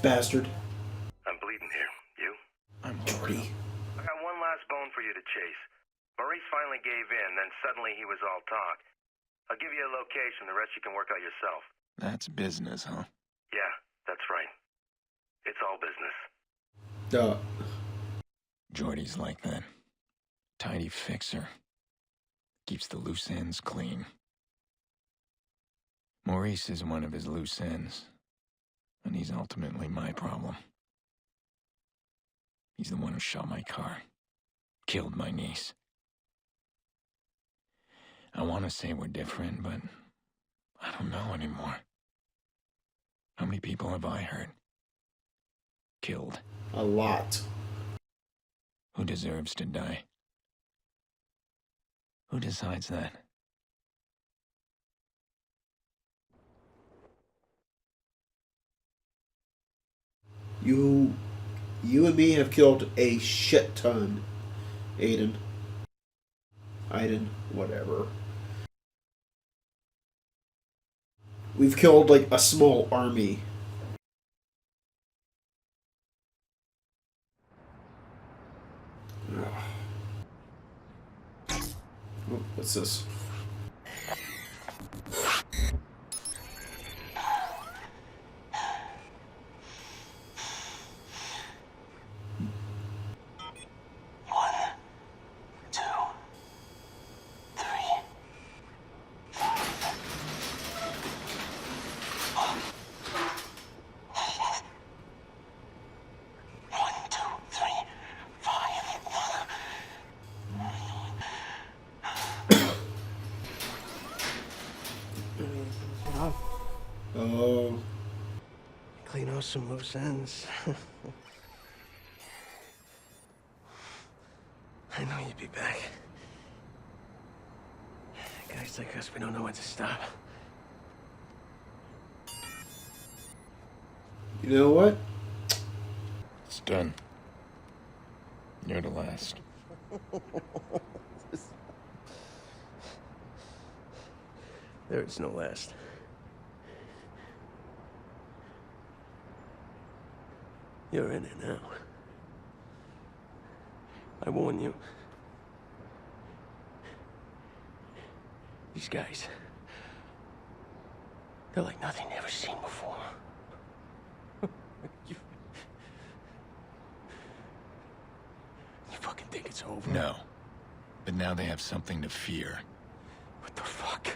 bastard. I'm bleeding here. You? I'm Jordy. I got one last bone for you to chase. Maurice finally gave in, then suddenly he was all talk. I'll give you a location, the rest you can work out yourself. That's business, huh? Yeah, that's right. It's all business. Duh. Jordy's like that. Tidy fixer. Keeps the loose ends clean. Maurice is one of his loose ends, and he's ultimately my problem. He's the one who shot my car, killed my niece. I want to say we're different, but I don't know anymore. How many people have I hurt? Killed? A lot. Who deserves to die? Who decides that? You and me have killed a shit ton, Aiden. Whatever. We've killed like a small army. Ugh. Oh, what's this? Oh. Clean out some loose ends. I know you'd be back. Guys like us, we don't know when to stop. You know what? It's done. You're the last. There is no last. You're in it now. I warn you. These guys, they're like nothing you've ever seen before. you fucking think it's over? No. But now they have something to fear. What the fuck?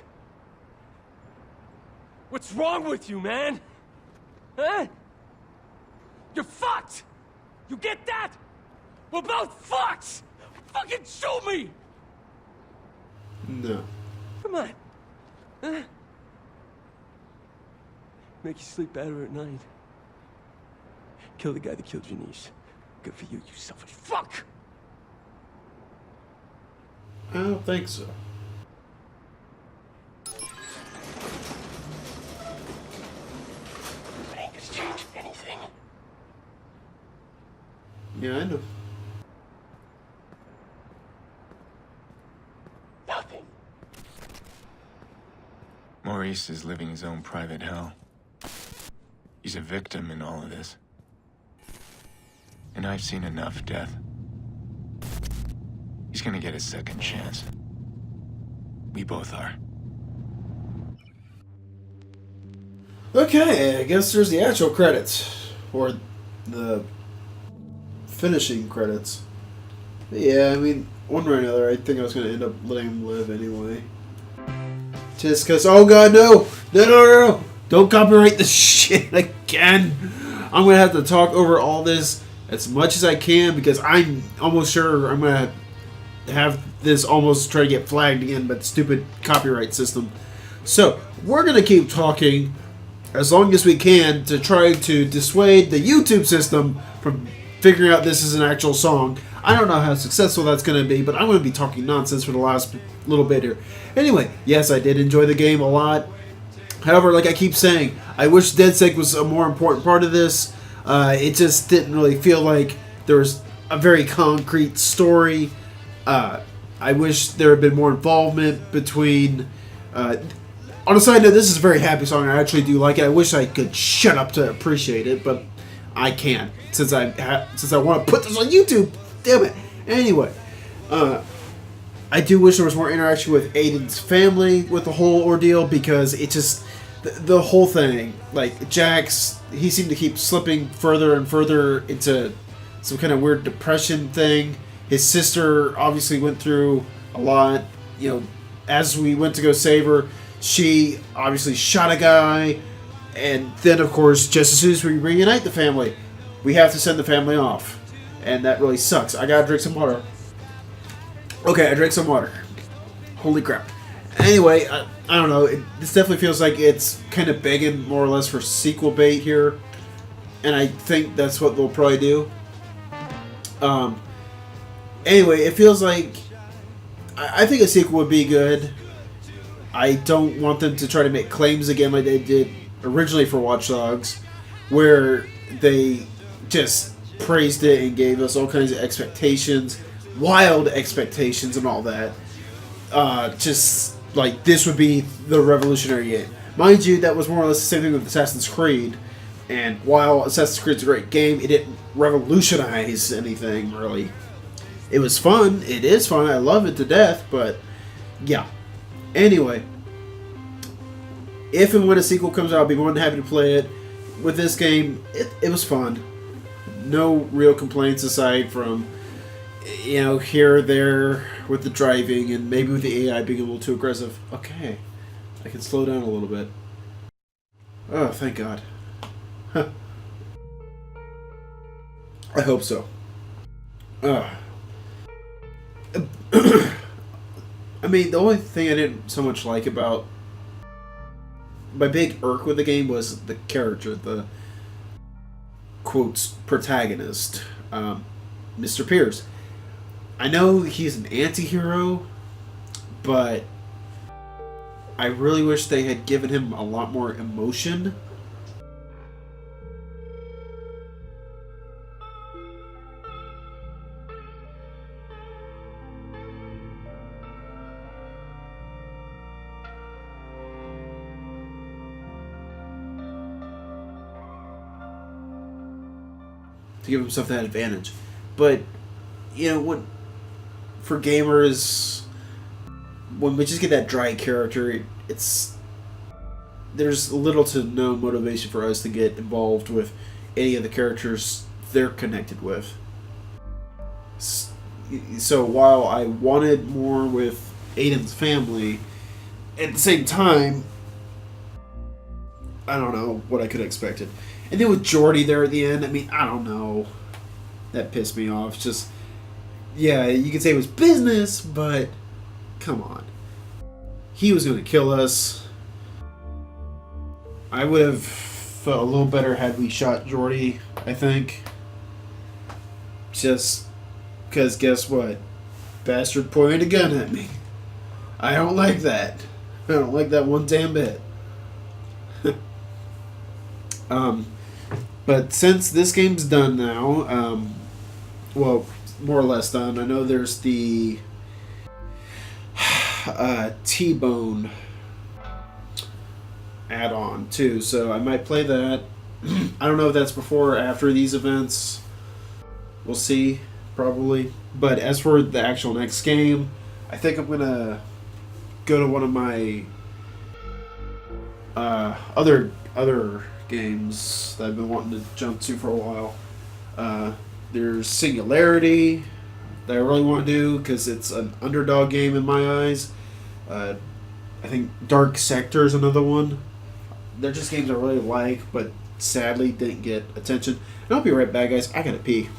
What's wrong with you, man? Huh? You're fucked! You get that? We're both fucked! Fucking shoot me! No. Come on. Huh? Make you sleep better at night. Kill the guy that killed your niece. Good for you, you selfish fuck! I don't think so. It ain't gonna change anything. Yeah, I know. Nothing. Maurice is living his own private hell. He's a victim in all of this. And I've seen enough death. He's gonna get a second chance. We both are. Okay, I guess there's the actual credits. Or the finishing credits. But yeah, I mean, one way or another, I think I was going to end up letting him live anyway. Just because, oh god, no! No! Don't copyright this shit again! I'm going to have to talk over all this as much as I can because I'm almost sure I'm going to have this almost try to get flagged again by the stupid copyright system. So, we're going to keep talking as long as we can to try to dissuade the YouTube system from figuring out this is an actual song. I don't know how successful that's going to be, but I'm going to be talking nonsense for the last little bit here. Anyway, yes, I did enjoy the game a lot. However, like I keep saying, I wish DedSec was a more important part of this. It just didn't really feel like there was a very concrete story. I wish there had been more involvement between... on a side note, this is a very happy song. I actually do like it. I wish I could shut up to appreciate it, but I can, since I want to put this on YouTube. Damn it. Anyway, I do wish there was more interaction with Aiden's family with the whole ordeal, because it just the whole thing, like Jax, he seemed to keep slipping further and further into some kind of weird depression thing. His sister obviously went through a lot. You know, as we went to go save her, she obviously shot a guy. And then, of course, just as soon as we reunite the family, we have to send the family off. And that really sucks. I gotta drink some water. Okay, I drank some water. Holy crap. Anyway, I don't know. This definitely feels like it's kind of begging more or less for sequel bait here. And I think that's what they'll probably do. Anyway, it feels like... I think a sequel would be good. I don't want them to try to make claims again like they did originally for Watch Dogs, where they just praised it and gave us all kinds of expectations, wild expectations and all that. Just like this would be the revolutionary game. Mind you, that was more or less the same thing with Assassin's Creed, and while Assassin's Creed's a great game, it didn't revolutionize anything really. It was fun, it is fun, I love it to death, but yeah. Anyway, if and when a sequel comes out, I'll be more than happy to play it. With this game, it was fun. No real complaints aside from, you know, here or there with the driving and maybe with the AI being a little too aggressive. Okay, I can slow down a little bit. Oh, thank God. Huh. I hope so. I mean, the only thing I didn't so much like about... My big irk with the game was the character, the quotes protagonist, Mr. Pierce. I know he's an anti-hero, but I really wish they had given him a lot more emotion. To give himself that advantage. But, you know, when for gamers, when we just get that dry character, it's... There's little to no motivation for us to get involved with any of the characters they're connected with. So while I wanted more with Aiden's family, at the same time, I don't know what I could have expected. And then with Jordy there at the end, I mean, I don't know. That pissed me off. Just, yeah, you could say it was business, but come on. He was going to kill us. I would have felt a little better had we shot Jordy, I think. Just because guess what? Bastard pointed a gun at me. I don't like that. I don't like that one damn bit. But since this game's done now, well, more or less done, I know there's the T-Bone add-on too, so I might play that. I don't know if that's before or after these events. We'll see, probably. But as for the actual next game, I think I'm gonna go to one of my other games that I've been wanting to jump to for a while. There's Singularity that I really want to do because it's an underdog game in my eyes. I think Dark Sector is another one. They're just games I really like, but sadly didn't get attention. And I'll be right back, guys. I gotta pee.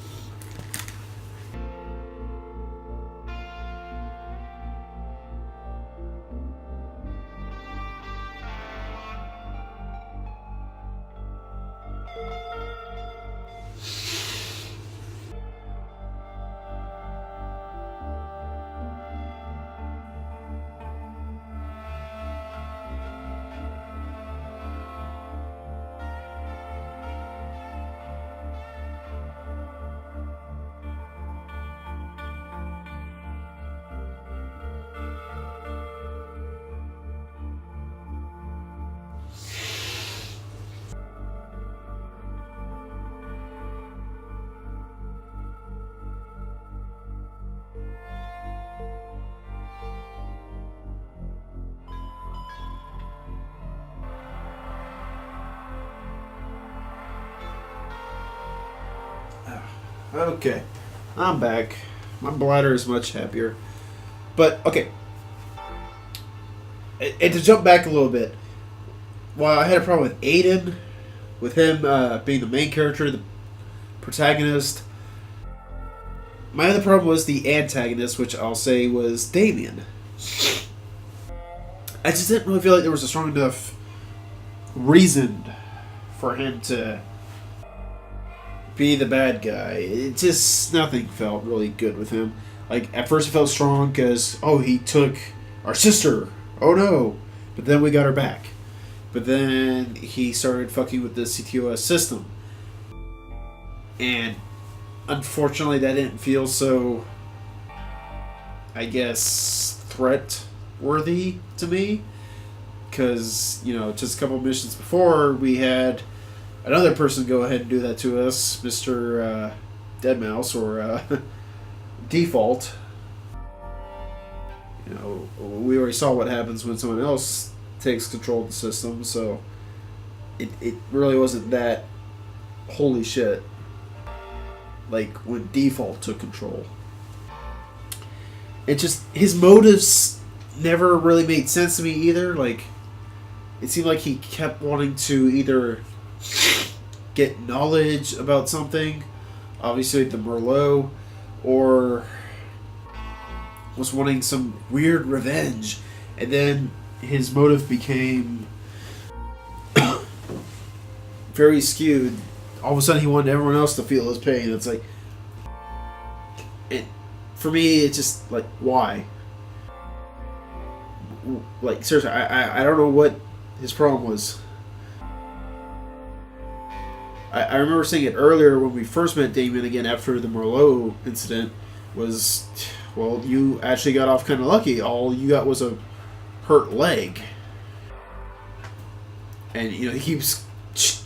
Okay, I'm back. My bladder is much happier. But, okay. And to jump back a little bit, while I had a problem with Aiden, with him being the main character, the protagonist, my other problem was the antagonist, which I'll say was Damien. I just didn't really feel like there was a strong enough reason for him to be the bad guy. It just, nothing felt really good with him. Like, at first it felt strong because, oh, he took our sister. Oh no. But then we got her back. But then he started fucking with the CTOS system. And unfortunately that didn't feel so, I guess, threat-worthy to me. Because, you know, just a couple missions before, we had another person go ahead and do that to us, Mr. Deadmau5, or Default. You know, we already saw what happens when someone else takes control of the system, so it really wasn't that holy shit like when Default took control. It just, his motives never really made sense to me either. Like, it seemed like he kept wanting to either get knowledge about something, obviously the Merlot, or was wanting some weird revenge, and then his motive became very skewed. All of a sudden he wanted everyone else to feel his pain. It's like, for me, it's just like, why? Like, seriously, I don't know what his problem was. I remember saying it earlier when we first met Damien again after the Merlot incident, was, well, you actually got off kind of lucky. All you got was a hurt leg. And, you know, he keeps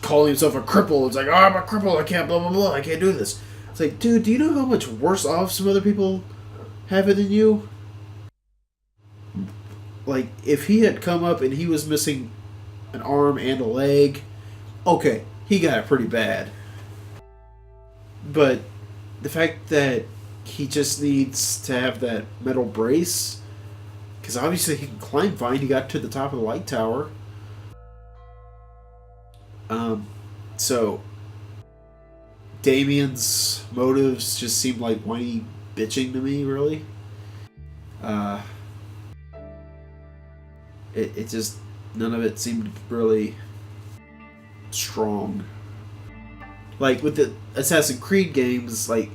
calling himself a cripple. It's like, oh, I'm a cripple, I can't blah, blah, blah, I can't do this. It's like, dude, do you know how much worse off some other people have it than you? Like, if he had come up and he was missing an arm and a leg, okay, he got it pretty bad. But the fact that he just needs to have that metal brace, because obviously he can climb fine. He got to the top of the light tower. So Damien's motives just seemed like whiny bitching to me, really. It just, none of it seemed really strong. Like with the Assassin's Creed games, like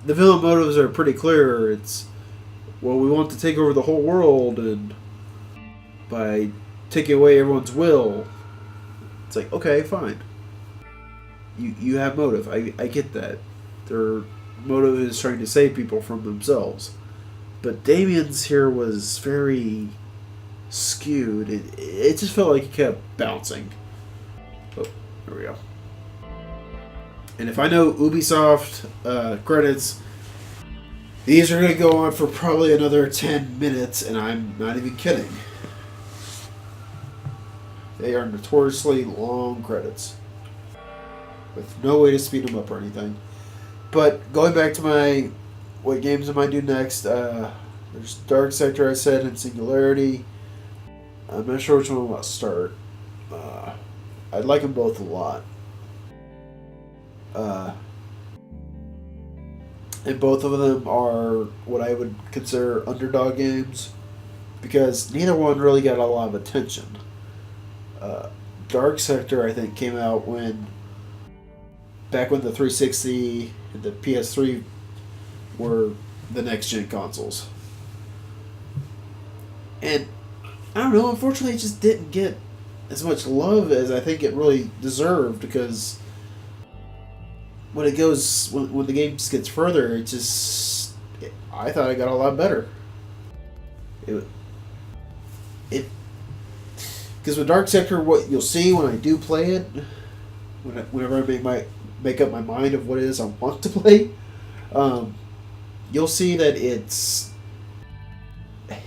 the villain motives are pretty clear. It's, well, we want to take over the whole world, and by taking away everyone's will, it's like, okay, fine. You have motive. I get that. Their motive is trying to save people from themselves. But Damien's here was very skewed. It just felt like he kept bouncing. Oh, there we go. And if I know Ubisoft credits, these are going to go on for probably another 10 minutes, and I'm not even kidding. They are notoriously long credits, with no way to speed them up or anything. But going back to what games am I do next? There's Dark Sector, I said, and Singularity. I'm not sure which one I want to start. I'd like them both a lot. And both of them are what I would consider underdog games, because neither one really got a lot of attention. Dark Sector, I think, came out back when the 360 and the PS3 were the next-gen consoles. And, I don't know, unfortunately it just didn't get as much love as I think it really deserved, because when the game just gets further, I thought it got a lot better. Because with Dark Sector, what you'll see when I do play it, whenever I make up my mind of what it is I want to play, you'll see that it's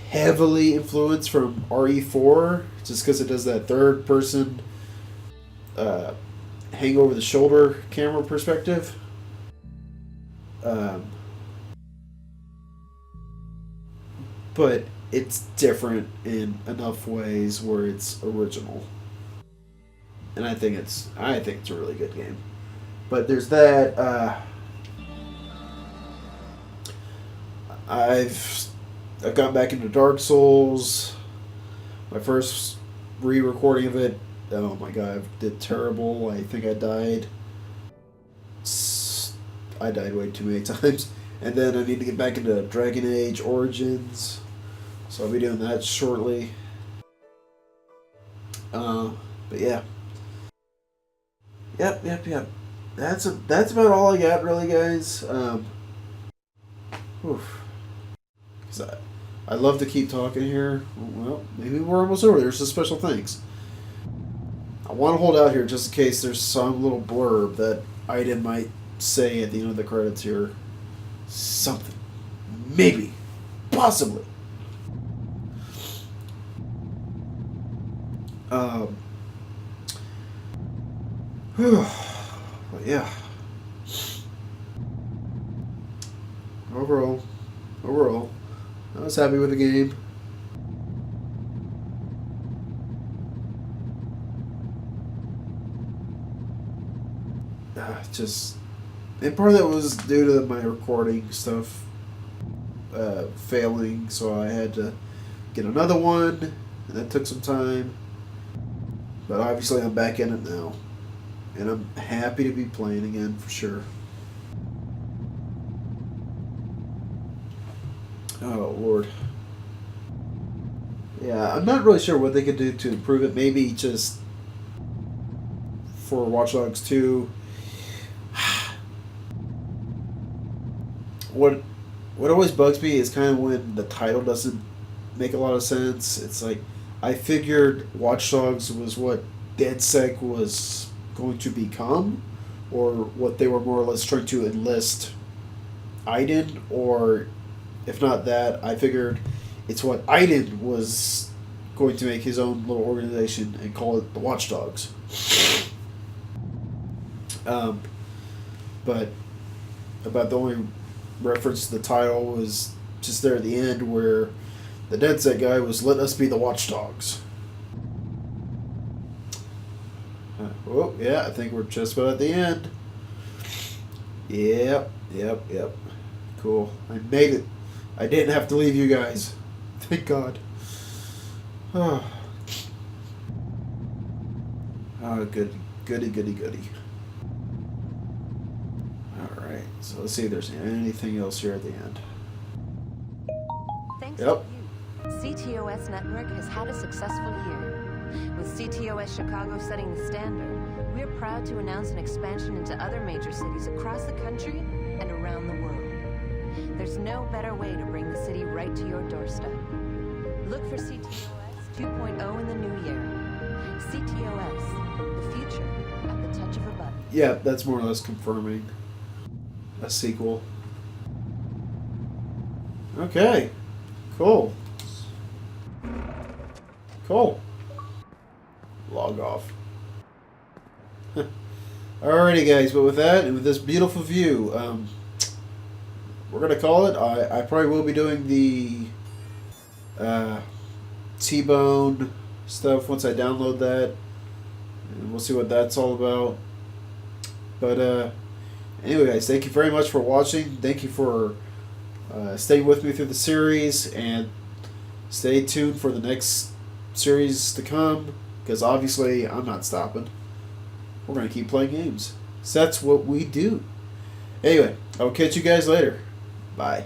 heavily influenced from RE4, just because it does that third person hang over the shoulder camera perspective. Um, but it's different in enough ways where it's original, and I think it's a really good game. But there's that. I've gotten back into Dark Souls. My first re-recording of it. Oh my god, I did terrible. I think I died. I died way too many times. And then I need to get back into Dragon Age Origins. So I'll be doing that shortly. But yeah. Yep. That's about all I got, really, guys. Oof. 'Cause I'd love to keep talking here. Well, maybe we're almost over. There's some special things. I want to hold out here just in case there's some little blurb that Aiden might say at the end of the credits here. Something. Maybe. Possibly. But yeah. Overall, I was happy with the game. And part of that was due to my recording stuff failing, so I had to get another one, and that took some time. But obviously, I'm back in it now, and I'm happy to be playing again for sure. Oh Lord. Yeah, I'm not really sure what they could do to improve it. Maybe just for Watch Dogs 2. What always bugs me is kind of when the title doesn't make a lot of sense. It's like, I figured Watch Dogs was what DedSec was going to become, or what they were more or less trying to enlist Aiden, or if not that, I figured it's what Aiden was going to make his own little organization and call it the Watch Dogs. But about the only reference to the title was just there at the end where the DedSec guy was, "Let us be the Watchdogs." Oh, yeah, I think we're just about at the end. Yep. Cool. I made it. I didn't have to leave you guys. Thank God. Oh, goody. Alright, so let's see if there's anything else here at the end. Thanks Yep. to you, CTOS Network has had a successful year. With CTOS Chicago setting the standard, we're proud to announce an expansion into other major cities across the country and around the world. There's no better way to bring the city right to your doorstep. Look for CTOS 2.0 in the new year. CTOS, the future at the touch of a button. Yeah, that's more or less confirming a sequel. Okay, cool. Log off. Alrighty, guys, but with that, and with this beautiful view, we're going to call it. I probably will be doing the T-Bone stuff once I download that, and we'll see what that's all about. But anyway, guys, thank you very much for watching. Thank you for staying with me through the series, and stay tuned for the next series to come, because obviously I'm not stopping. We're going to keep playing games. So that's what we do. Anyway, I'll catch you guys later. Bye.